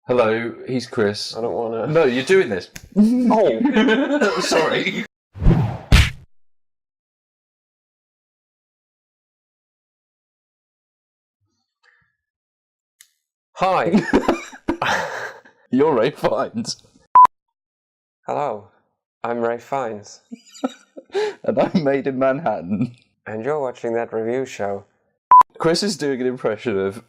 Hello, he's Chris. I don't want to... No, you're doing this. Oh! Sorry. Hi! You're Ray Fiennes. Hello, I'm Ray Fiennes. And I'm Maid in Manhattan. And you're watching that review show. Chris is doing an impression of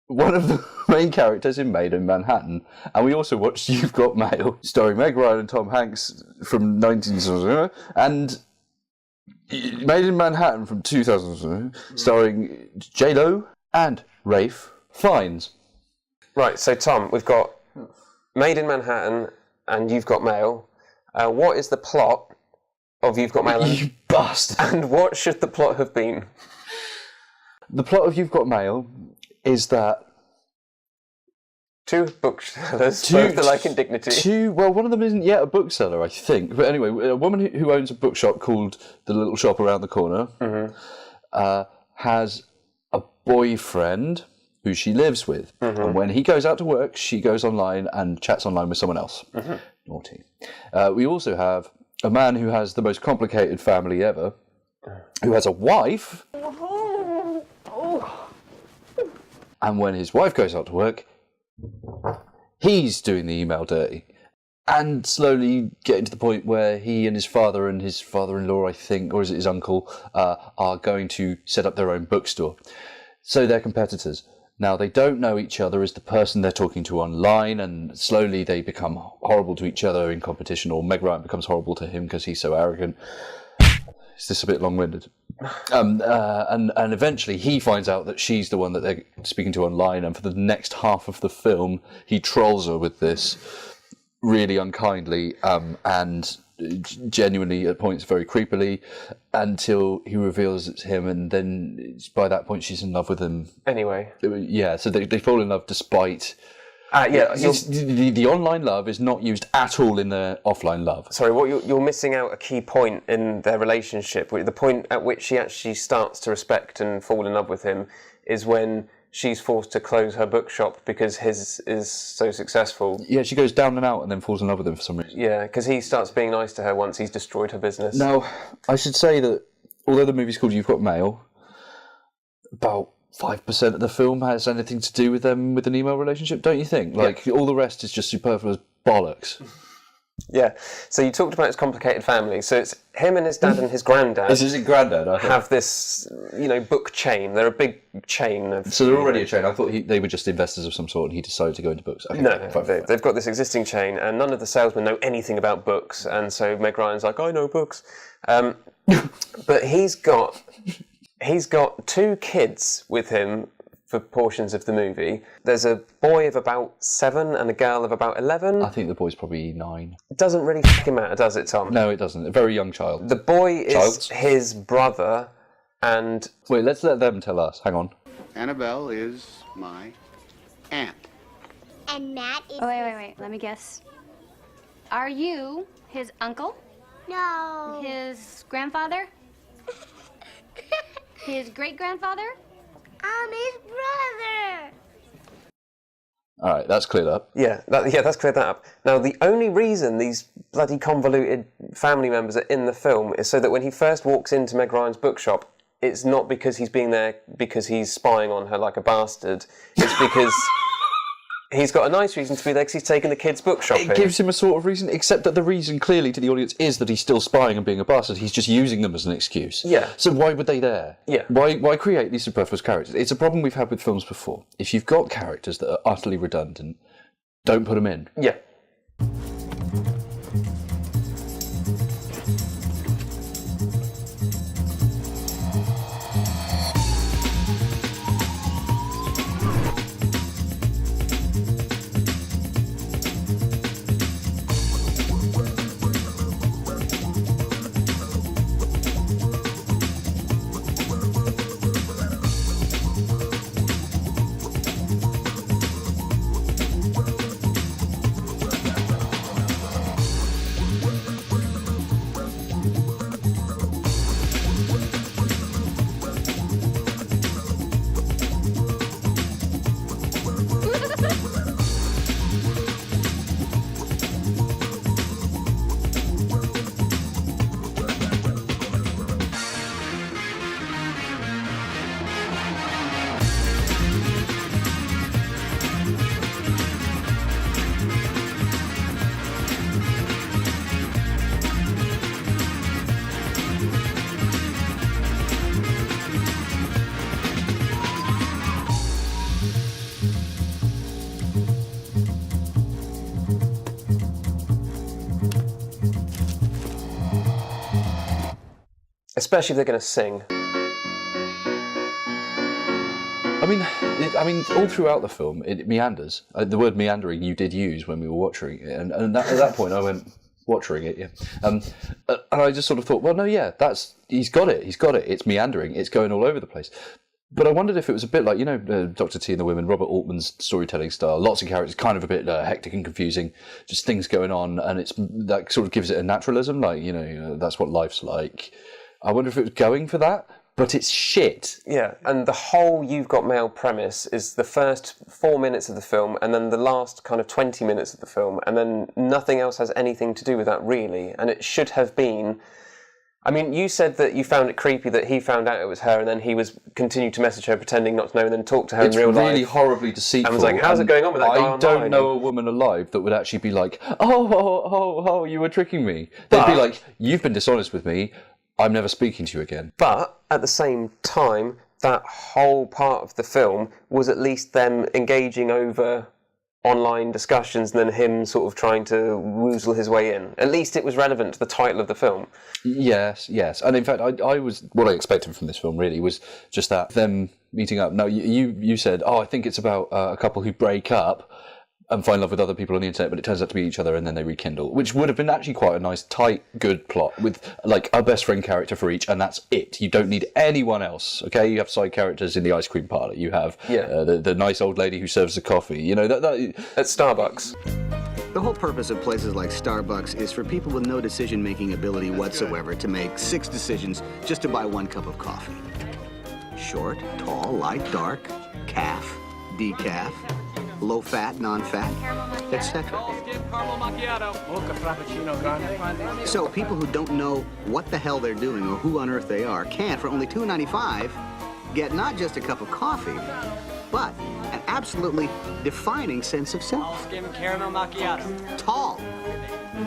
one of the main characters in Maid in Manhattan. And we also watched You've Got Mail, starring Meg Ryan and Tom Hanks from 1900, and Maid in Manhattan from 2000, starring J-Lo and Rafe Fiennes. Right, so Tom, we've got Maid in Manhattan and You've Got Mail. What is the plot of You've Got Mail? You bastard! And what should the plot have been? The plot of You've Got Mail is that two booksellers, both alike in dignity. One of them isn't yet a bookseller, I think. But anyway, a woman who owns a bookshop called The Little Shop Around the Corner has a boyfriend who she lives with. And when he goes out to work, she goes online and chats online with someone else. Naughty. We also have a man who has the most complicated family ever, who has a wife. And when his wife goes out to work, he's doing the email dirty. And slowly getting to the point where he and his father-in-law, I think, or is it his uncle, are going to set up their own bookstore. So they're competitors. Now, they don't know each other as the person they're talking to online, and slowly they become horrible to each other in competition, or Meg Ryan becomes horrible to him because he's so arrogant. Is this a bit long-winded? And eventually he finds out that she's the one that they're speaking to online, and for the next half of the film, he trolls her with this really unkindly and genuinely at points very creepily, until he reveals it's him, and then by that point she's in love with him. Anyway. Yeah, so they fall in love despite... the online love is not used at all in their offline love. Sorry, you're missing out a key point in their relationship. The point at which she actually starts to respect and fall in love with him is when she's forced to close her bookshop because his is so successful. Yeah, she goes down and out and then falls in love with him for some reason. Yeah, because he starts being nice to her once he's destroyed her business. Now, I should say that although the movie's called You've Got Mail, about 5% of the film has anything to do with them with an email relationship, don't you think? Like, all the rest is just superfluous bollocks. Yeah. So you talked about his complicated family. So it's him and his dad and his granddad. Is his granddad? I think. Have this, book chain. They're a big chain of... So they're already a chain. I thought they were just investors of some sort and he decided to go into books. Okay, no, they've got this existing chain and none of the salesmen know anything about books. And so Meg Ryan's like, I know books. But he's got two kids with him for portions of the movie. There's a boy of about 7 and a girl of about 11. I think the boy's probably 9. It doesn't really fucking matter, does it, Tom? No, it doesn't. A very young child. The boy is his brother, and... Wait, let's let them tell us. Hang on. Annabelle is my aunt. And Matt is... Oh, wait. Let me guess. Are you his uncle? No. His grandfather? His great-grandfather? I'm his brother. All right, that's cleared up. Yeah, that's cleared that up. Now, the only reason these bloody convoluted family members are in the film is so that when he first walks into Meg Ryan's bookshop, it's not because he's being there because he's spying on her like a bastard. It's because he's got a nice reason to be there because he's taking the kids' book shopping. It gives him a sort of reason, except that the reason clearly to the audience is that he's still spying and being a bastard. He's just using them as an excuse. Yeah. So why would they there? Yeah. Why create these superfluous characters? It's a problem we've had with films before. If you've got characters that are utterly redundant, don't put them in. Yeah. Especially if they're going to sing. I mean, all throughout the film, it meanders. The word meandering you did use when we were watching it, and at that point I went, watching it, yeah. And I just sort of thought, well, no, yeah, he's got it. It's meandering. It's going all over the place. But I wondered if it was a bit like, Dr. T and the Women, Robert Altman's storytelling style. Lots of characters, kind of a bit hectic and confusing, just things going on, and that sort of gives it a naturalism, like, that's what life's like. I wonder if it was going for that. But it's shit. Yeah, and the whole You've Got Mail premise is the first 4 minutes of the film and then the last kind of 20 minutes of the film, and then nothing else has anything to do with that, really. And it should have been... I mean, you said that you found it creepy that he found out it was her and then he continued to message her pretending not to know and then talk to her in real life. It's really horribly deceitful. And was like, how's it going on with that guy I don't know a woman alive that would actually be like, oh, you were tricking me. They'd be like, you've been dishonest with me. I'm never speaking to you again. But at the same time, that whole part of the film was at least them engaging over online discussions and then him sort of trying to woozle his way in. At least it was relevant to the title of the film. Yes. And in fact, what I expected from this film really was just that, them meeting up. Now, you said, I think it's about a couple who break up and find love with other people on the internet, but it turns out to be each other and then they rekindle, which would have been actually quite a nice, tight, good plot with like a best friend character for each, and that's it. You don't need anyone else, okay? You have side characters in the ice cream parlour. You have the nice old lady who serves the coffee, that at Starbucks. The whole purpose of places like Starbucks is for people with no decision-making ability whatsoever to make 6 decisions just to buy 1 cup of coffee. Short, tall, light, dark, calf, decaf, low-fat, non-fat, etc. So people who don't know what the hell they're doing or who on earth they are can, for only $2.95, get not just a cup of coffee, but an absolutely defining sense of self. Tall,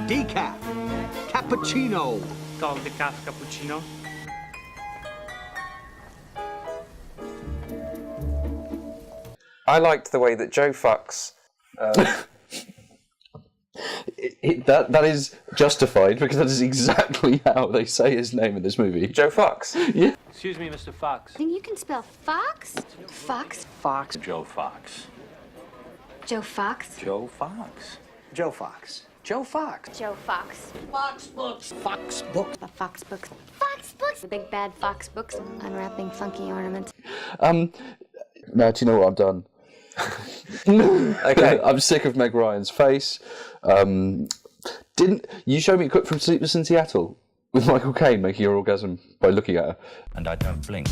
decaf, cappuccino. Tall, decaf, cappuccino. I liked the way that Joe Fucks... that is justified because that is exactly how they say his name in this movie. Joe Fox? Yeah. Excuse me, Mr. Fox. Think you can spell fox? Fox? Fox. Joe Fox. Joe Fox? Joe Fox. Joe Fox. Joe Fox. Joe Fox. Fox books. Fox books. The Fox books. Fox books! The big bad Fox books, unwrapping funky ornaments. Now, do you know what I've done? Okay. I'm sick of Meg Ryan's face. Didn't you show me a clip from Sleepless in Seattle with Michael Caine making your orgasm by looking at her? And I don't blink.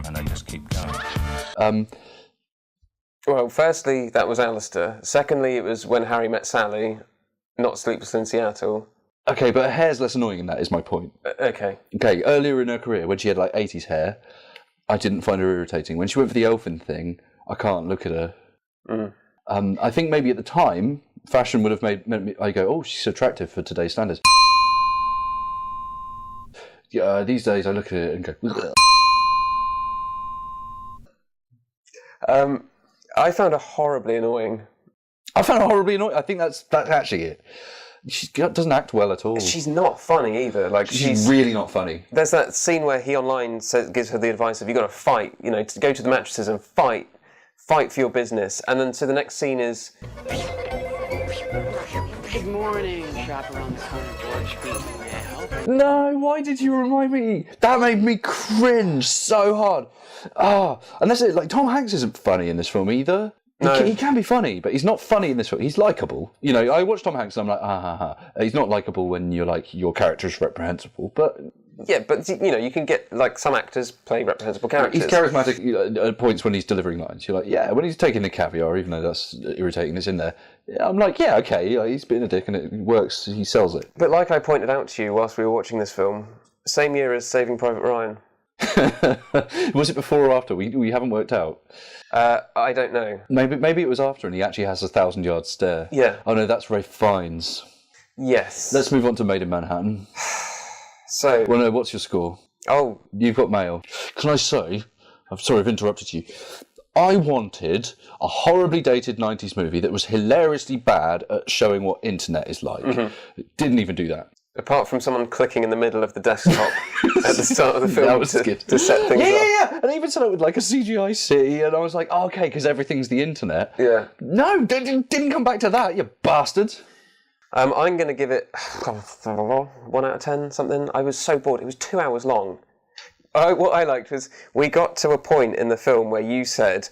And I just keep going. Well, firstly, that was Alistair. Secondly, it was When Harry Met Sally, not Sleepless in Seattle. Okay, but her hair's less annoying in that, is my point. Okay. Okay, earlier in her career, when she had like 80s hair, I didn't find her irritating. When she went for the elfin thing, I can't look at her. I think maybe at the time, fashion would have made me, I go, oh, she's attractive for today's standards. These days I look at it and go, I found her horribly annoying. I found her horribly annoying. I think that's actually it. She doesn't act well at all. She's not funny either. Like she's really not funny. There's that scene where he online gives her the advice of, you got to fight, to go to the mattresses and fight for your business. And then so the next scene is... Good morning, shop around the corner, George speaking. May I help? No, why did you remind me? That made me cringe so hard. Unless Tom Hanks isn't funny in this film either. No. He can be funny, but he's not funny in this film. He's likeable. I watch Tom Hanks and I'm like, ha ha. He's not likeable when you're like, your character's reprehensible, but... Yeah, but you can get, some actors play reprehensible characters. He's charismatic at points when he's delivering lines. You're like, yeah, when he's taking the caviar, even though that's irritating, it's in there. I'm like, yeah, okay, he's been a dick and it works, he sells it. But like I pointed out to you whilst we were watching this film, same year as Saving Private Ryan. Was it before or after? We haven't worked out. I don't know. Maybe it was after and he actually has a 1,000-yard stare. Yeah. Oh no, that's Ralph Fiennes. Yes. Let's move on to Maid in Manhattan. So... Well, no, what's your score? Oh. You've got mail. Can I say, I'm sorry I've interrupted you, I wanted a horribly dated 90s movie that was hilariously bad at showing what internet is like. It didn't even do that. Apart from someone clicking in the middle of the desktop at the start of the film That was good. to set things up. Yeah. And even started with like a CGI city, and I was like, oh, okay, because everything's the internet. Yeah. No, didn't come back to that, you bastards. I'm going to give it 1 out of 10, something. I was so bored. It was 2 hours long. What I liked was we got to a point in the film where you said,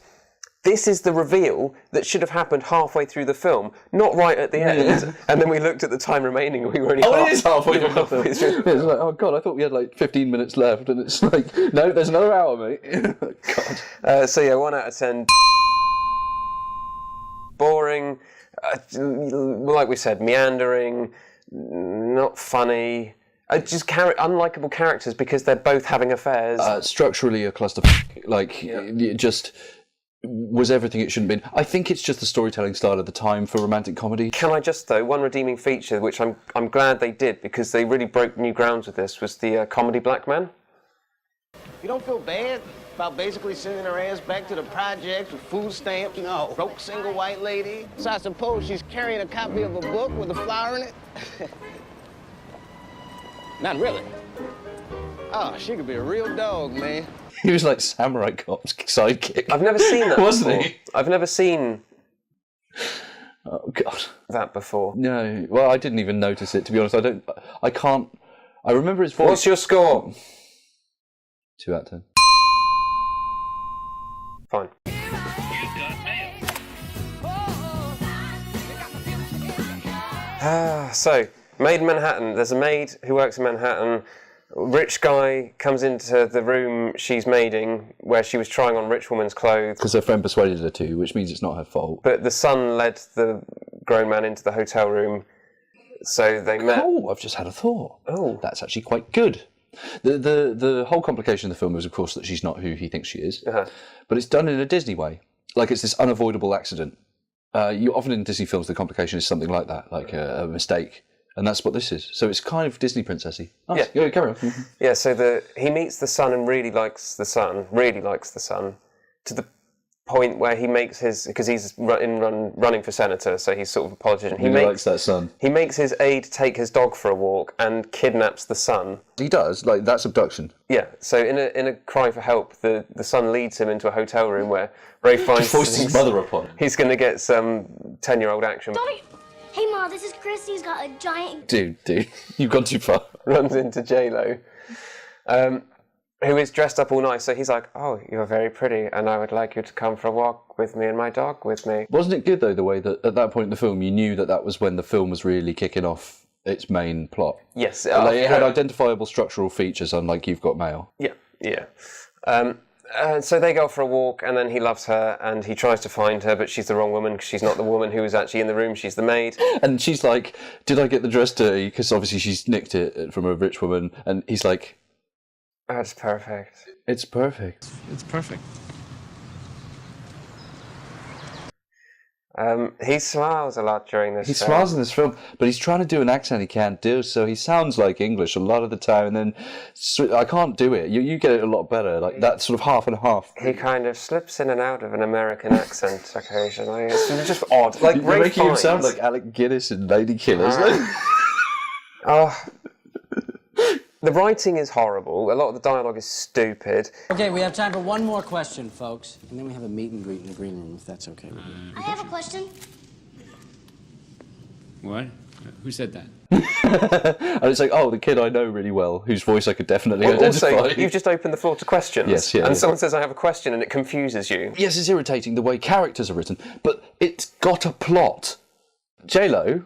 this is the reveal that should have happened halfway through the film, not right at the end. And then we looked at the time reming and we were only it is halfway through the halfway film. through. It's like, oh God, I thought we had like 15 minutes left, and it's like, no, there's another hour, mate. God. So yeah, 1 out of 10. Boring, like we said, meandering, not funny. Just unlikable characters because they're both having affairs. Structurally a cluster, like, it just was everything it shouldn't have been. I think it's just the storytelling style of the time for romantic comedy. Can I just, though, one redeeming feature, which I'm glad they did, because they really broke new grounds with this, was the comedy black man. You don't feel bad about basically sending her ass back to the projects with food stamps? No. Broke single white lady? So I suppose she's carrying a copy of a book with a flower in it? Not really. Oh, she could be a real dog, man. He was like Samurai Cop's sidekick. I've never seen that Wasn't before. he? I've never seen Oh God. that before. No. Well, I didn't even notice it, to be honest. I can't. I remember his voice. What's your score? 2 out of 10. Fine. So, Maid in Manhattan. There's a maid who works in Manhattan. Rich guy comes into the room she's maiding, where she was trying on rich woman's clothes. Because her friend persuaded her to, which means it's not her fault. But the son led the grown man into the hotel room, so they met. Oh, I've just had a thought. Oh. That's actually quite good. The whole complication of the film is, of course, that she's not who he thinks she is. Uh-huh. But it's done in a Disney way. Like, it's this unavoidable accident. You often in Disney films, the complication is something like that, like a mistake. And that's what this is. So it's kind of Disney princessy. Nice. Yeah, carry on. Yeah, so he meets the son and really likes the son, to the point where he makes his, because he's running for senator, so he's sort of a politician. He likes that son. He makes his aide take his dog for a walk and kidnaps the son. He does, like, that's abduction. Yeah, so in a cry for help, the son leads him into a hotel room where Ray finds Forces his mother upon him. He's going to get some 10-year-old action. Hey, Ma, this is Chris. He's got a giant... Dude, you've gone too far. Runs into J-Lo, who is dressed up all nice. So he's like, oh, you're very pretty, and I would like you to come for a walk with me and my dog with me. Wasn't it good, though, the way that at that point in the film, you knew that was when the film was really kicking off its main plot? Yes. Like, it had identifiable structural features, unlike You've Got Mail. Yeah. So they go for a walk, and then he loves her, and he tries to find her, but she's the wrong woman, because she's not the woman who was actually in the room, she's the maid. And she's like, did I get the dress dirty? Because obviously she's nicked it from a rich woman, and he's like... Oh, it's perfect. It's perfect. It's perfect. He smiles a lot during this He film. smiles in this film, but he's trying to do an accent he can't do, so he sounds like English a lot of the time, and then I can't do it. You get it a lot better, like that sort of half and half. He kind of slips in and out of an American accent occasionally. It's just odd. Like You're Ray making him Fiennes. sound like Alec Guinness in Lady Killers. The writing is horrible. A lot of the dialogue is stupid. Okay, we have time for one more question, folks. And then we have a meet and greet in the green room, if that's okay with you. I have a question. What? Who said that? And it's like, oh, the kid I know really well, whose voice I could definitely identify. Also, you've just opened the floor to questions. Yes, yeah. And someone says, I have a question, and it confuses you. Yes, it's irritating the way characters are written, but it's got a plot. J-Lo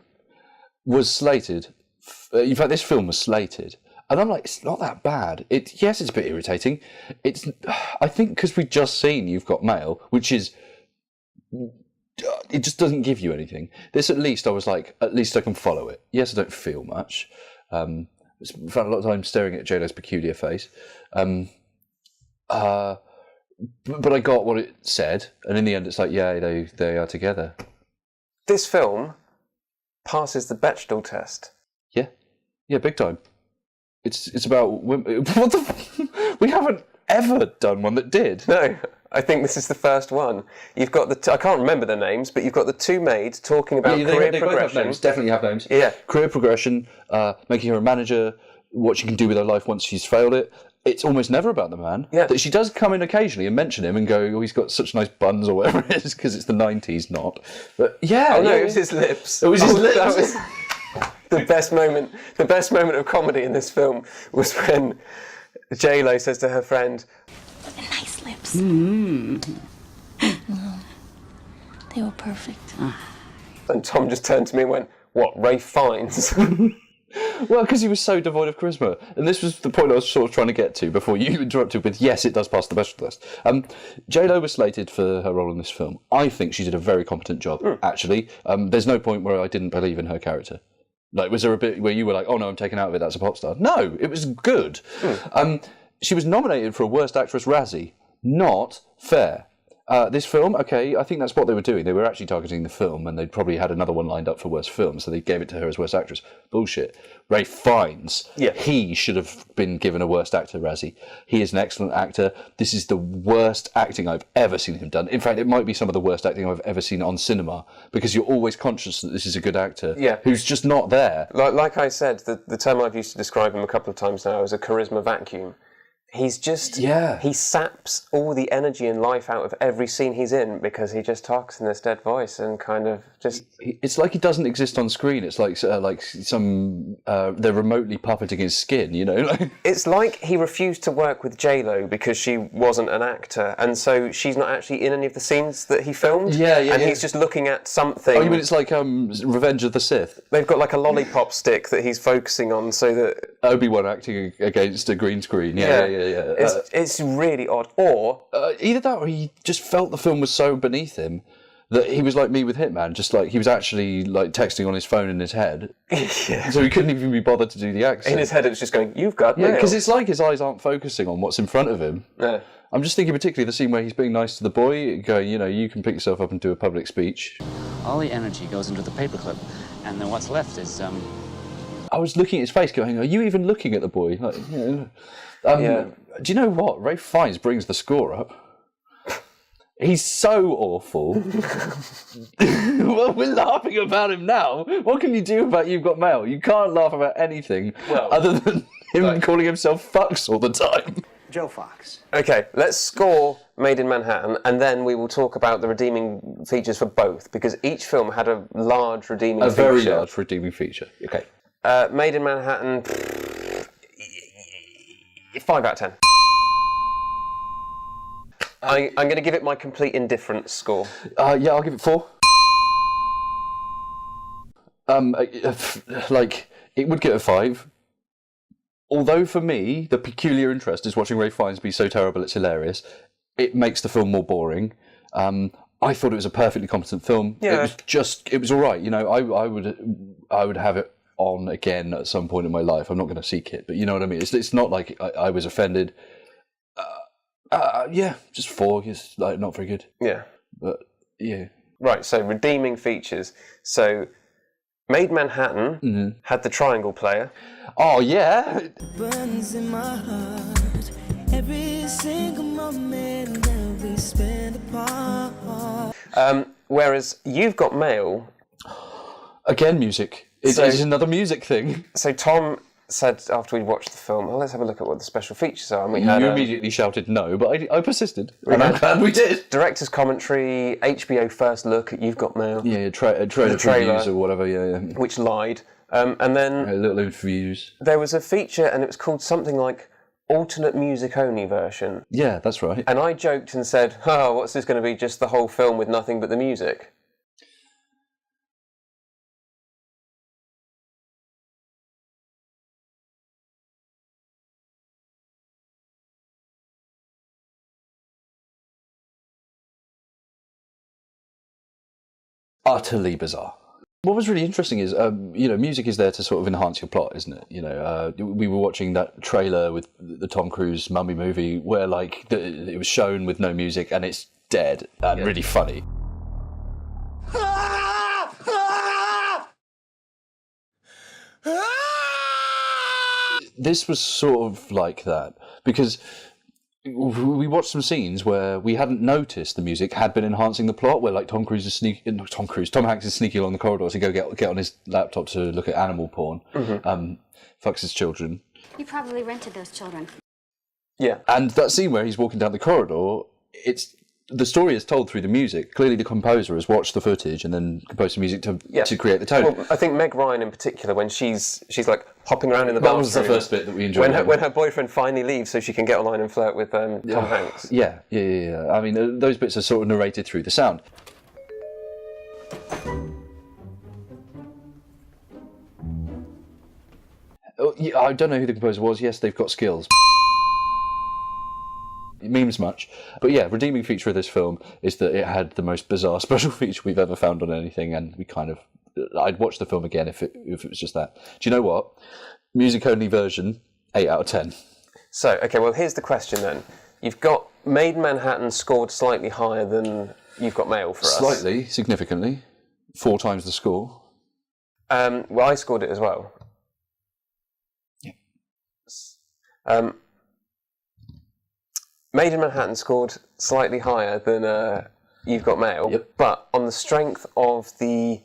was slated. In fact, this film was slated. And I'm like, it's not that bad. Yes, it's a bit irritating. I think because we've just seen You've Got Mail, which is... It just doesn't give you anything. This, at least, I was like, at least I can follow it. Yes, I don't feel much. I spent a lot of time staring at J-Lo's peculiar face. But I got what it said, and in the end it's like, yeah, they are together. This film passes the Bechdel test. Yeah, big time. It's about women. What the? We haven't ever done one that did. No. I think this is the first one. You've got I can't remember their names, but you've got the two maids talking about career they progression. Both have names, definitely have names. Yeah. Career progression, making her a manager, what she can do with her life once she's failed it. It's almost never about the man. Yeah. She does come in occasionally and mention him and go, oh, he's got such nice buns or whatever it is, because it's the 90s, not. But yeah. Oh, no, it was his lips. It was his lips. That was the best moment. The best moment of comedy in this film was when J-Lo says to her friend, Nice lips. They were perfect. and Tom just turned to me and went, what, Ralph Fiennes? Well, because he was so devoid of charisma. And this was the point I was sort of trying to get to before you interrupted with, yes, it does pass the special test. J-Lo was slated for her role in this film. I think she did a very competent job, actually. There's no point where I didn't believe in her character. Like, was there a bit where you were like, oh no, I'm taken out of it, that's a pop star? No, it was good. She was nominated for a Worst Actress Razzie. Not fair. This film, okay, I think that's what they were doing. They were actually targeting the film, and they'd probably had another one lined up for Worst Film, so they gave it to her as Worst Actress. Bullshit. Ralph Fiennes, he should have been given a Worst Actor Razzie. He is an excellent actor. This is the worst acting I've ever seen him done. In fact, it might be some of the worst acting I've ever seen on cinema, because you're always conscious that this is a good actor who's just not there. Like I said, the term I've used to describe him a couple of times now is a charisma vacuum. He's just, he saps all the energy and life out of every scene he's in because he just talks in this dead voice and kind of just... It's like he doesn't exist on screen. It's like some, they're remotely puppeting his skin, you know? It's like he refused to work with J-Lo because she wasn't an actor, and so she's not actually in any of the scenes that he filmed. And he's just looking at something... Oh, you mean it's like Revenge of the Sith? They've got like a lollipop stick that he's focusing on so that... Obi-Wan acting against a green screen, It's really odd. Or either that, or he just felt the film was so beneath him that he was like me with Hitman, just like he was actually like texting on his phone in his head, so he couldn't even be bothered to do the accent. In his head, it was just going, "You've got mail." because it's like his eyes aren't focusing on what's in front of him. Yeah. I'm just thinking particularly the scene where he's being nice to the boy, going, you know, you can pick yourself up and do a public speech. All the energy goes into the paperclip, and then what's left is I was looking at his face, going, "Are you even looking at the boy?" Like, you know, Do you know what? Ralph Fiennes brings the score up. He's so awful. Well, we're laughing about him now. What can you do about You've Got Mail? You can't laugh about anything other than him calling himself fucks all the time. Joe Fox. Okay, let's score Made in Manhattan, and then we will talk about the redeeming features for both, because each film had a large redeeming feature. A very large redeeming feature. Okay. Made in Manhattan, 5 out of 10. I'm going to give it my complete indifference score. Yeah, I'll give it 4. Like, it would get a 5. Although for me, the peculiar interest is watching Ralph Fiennes be so terrible it's hilarious. It makes the film more boring. I thought it was a perfectly competent film. Yeah. It was all right. You know, I would have it on again at some point in my life. I'm not going to seek it, but you know what I mean. It's not like I was offended. Yeah, just 4. It's like not very good. Yeah, but yeah. Right. So redeeming features. So Made Manhattan had the triangle player. Oh yeah. It burns in my heart every single moment that we spend apart. Whereas You've Got Mail. Again, music. It's another music thing. So Tom said after we watched the film, well, let's have a look at what the special features are. And we had, you immediately shouted no, but I persisted. And I'm glad we did. Director's commentary, HBO first look at You've Got Mail. Yeah, trailer previews or whatever, yeah. Which lied. And then... A little interviews. There was a feature, and it was called something like alternate music only version. Yeah, that's right. And I joked and said, oh, what's this going to be, just the whole film with nothing but the music? Utterly bizarre. What was really interesting is, music is there to sort of enhance your plot, isn't it? You know, we were watching that trailer with the Tom Cruise Mummy movie where, like, it was shown with no music and it's dead and really funny. This was sort of like that because we watched some scenes where we hadn't noticed the music had been enhancing the plot, where like Tom Hanks is sneaking along the corridor to go get on his laptop to look at animal porn, fucks his children. You probably rented those children. Yeah. And that scene where he's walking down the corridor, the story is told through the music. Clearly the composer has watched the footage and then composed the music to create the tone. Well, I think Meg Ryan in particular, when she's like hopping around in the bathroom. That was the first bit that we enjoyed. When her boyfriend finally leaves so she can get online and flirt with Tom Hanks. Yeah. I mean, those bits are sort of narrated through the sound. I don't know who the composer was. Yes, they've got skills. It means much. But yeah, redeeming feature of this film is that it had the most bizarre special feature we've ever found on anything, and I'd watch the film again if it was just that. Do you know what? Music-only version, 8 out of 10. So, okay, well, here's the question then. You've got Maid in Manhattan scored slightly higher than You've Got Mail for us. Slightly, significantly. 4 times the score. Well, I scored it as well. Yeah. Maid in Manhattan scored slightly higher than You've Got Mail, but on the strength of the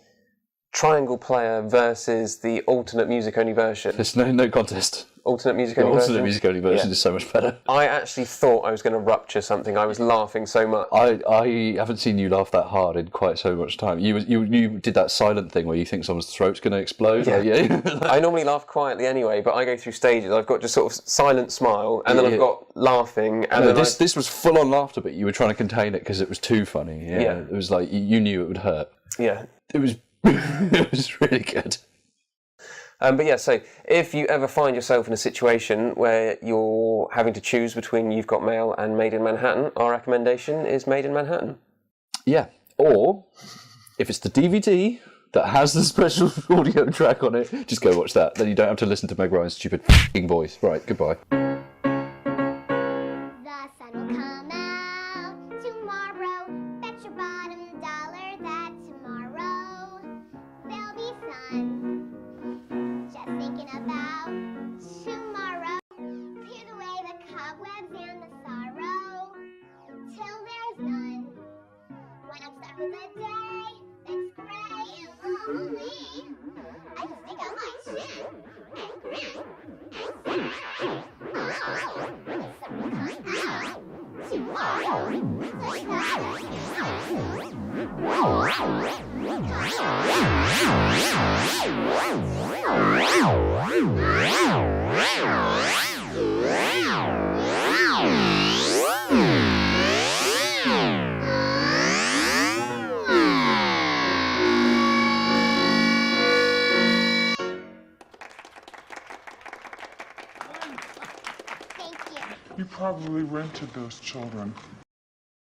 triangle player versus the alternate music-only version. There's no contest. Alternate music-only version? Alternate music-only version is so much better. I actually thought I was going to rupture something. I was laughing so much. I haven't seen you laugh that hard in quite so much time. You did that silent thing where you think someone's throat's going to explode. Yeah. I normally laugh quietly anyway, but I go through stages. I've got just sort of silent smile, and then I've got laughing. And then this was full-on laughter, but you were trying to contain it because it was too funny. Yeah. It was like, you knew it would hurt. Yeah. It was it was really good. But yeah, so if you ever find yourself in a situation where you're having to choose between You've Got Mail and Maid in Manhattan, our recommendation is Maid in Manhattan. Yeah, or if it's the DVD that has the special audio track on it, just go watch that. Then you don't have to listen to Meg Ryan's stupid f***ing voice. Right, goodbye. You probably rented those children.